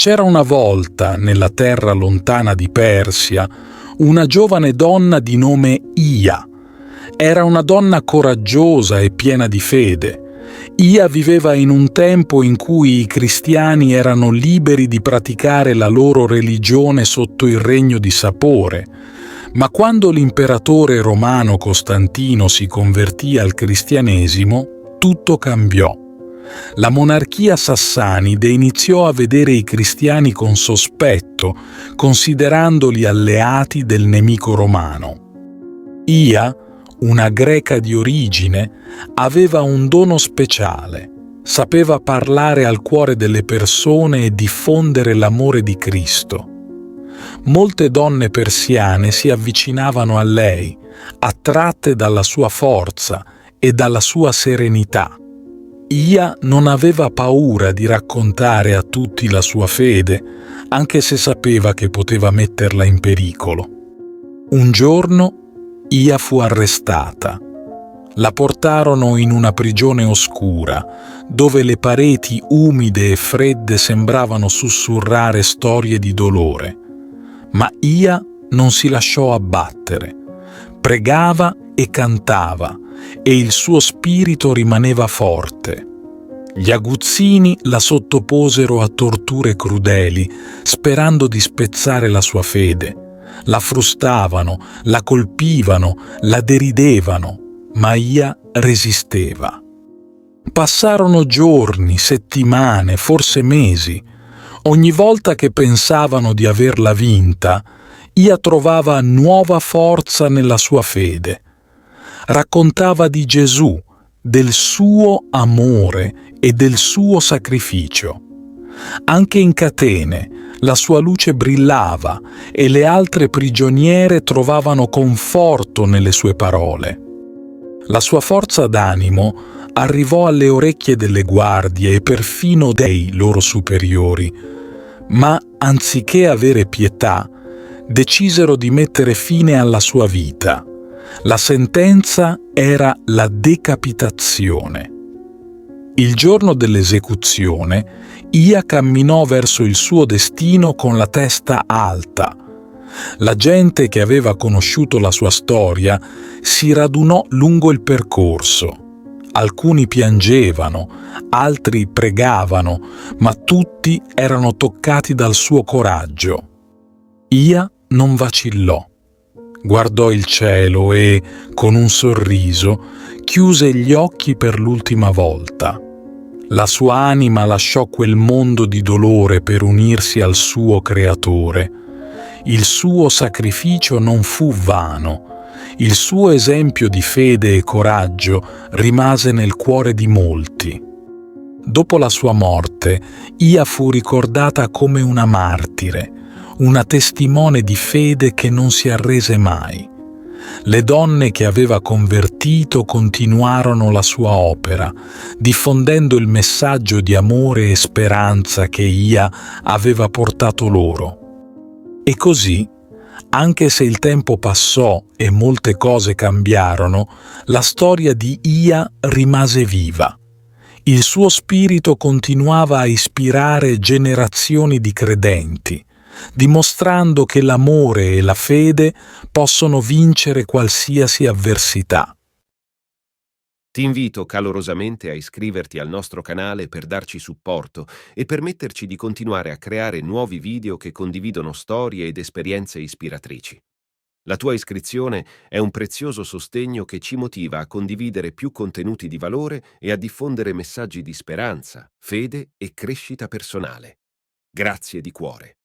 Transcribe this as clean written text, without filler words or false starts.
C'era una volta, nella terra lontana di Persia, una giovane donna di nome Ia. Era una donna coraggiosa e piena di fede. Ia viveva in un tempo in cui i cristiani erano liberi di praticare la loro religione sotto il regno di Sapore. Ma quando l'imperatore romano Costantino si convertì al cristianesimo, tutto cambiò. La monarchia sassanide iniziò a vedere i cristiani con sospetto, considerandoli alleati del nemico romano. Ia, una greca di origine, aveva un dono speciale. Sapeva parlare al cuore delle persone e diffondere l'amore di Cristo. Molte donne persiane si avvicinavano a lei, attratte dalla sua forza e dalla sua serenità. Ia non aveva paura di raccontare a tutti la sua fede, anche se sapeva che poteva metterla in pericolo. Un giorno Ia fu arrestata. La portarono in una prigione oscura, dove le pareti umide e fredde sembravano sussurrare storie di dolore. Ma Ia non si lasciò abbattere. Pregava e cantava, e il suo spirito rimaneva forte. Gli aguzzini la sottoposero a torture crudeli, sperando di spezzare la sua fede. La frustavano, la colpivano, la deridevano, ma Ia resisteva. Passarono giorni, settimane, forse mesi. Ogni volta che pensavano di averla vinta, Ia trovava nuova forza nella sua fede. Raccontava di Gesù, del suo amore e del suo sacrificio. Anche in catene la sua luce brillava e le altre prigioniere trovavano conforto nelle sue parole. La sua forza d'animo arrivò alle orecchie delle guardie e perfino dei loro superiori, ma anziché avere pietà, decisero di mettere fine alla sua vita. La sentenza era la decapitazione. Il giorno dell'esecuzione, Ia camminò verso il suo destino con la testa alta. La gente che aveva conosciuto la sua storia si radunò lungo il percorso. Alcuni piangevano, altri pregavano, ma tutti erano toccati dal suo coraggio. Ia non vacillò. Guardò il cielo e, con un sorriso, chiuse gli occhi per l'ultima volta. La sua anima lasciò quel mondo di dolore per unirsi al suo Creatore. Il suo sacrificio non fu vano. Il suo esempio di fede e coraggio rimase nel cuore di molti. Dopo la sua morte, Ia fu ricordata come una martire, una testimone di fede che non si arrese mai. Le donne che aveva convertito continuarono la sua opera, diffondendo il messaggio di amore e speranza che Ia aveva portato loro. E così, anche se il tempo passò e molte cose cambiarono, la storia di Ia rimase viva. Il suo spirito continuava a ispirare generazioni di credenti, dimostrando che l'amore e la fede possono vincere qualsiasi avversità. Ti invito calorosamente a iscriverti al nostro canale per darci supporto e permetterci di continuare a creare nuovi video che condividono storie ed esperienze ispiratrici. La tua iscrizione è un prezioso sostegno che ci motiva a condividere più contenuti di valore e a diffondere messaggi di speranza, fede e crescita personale. Grazie di cuore.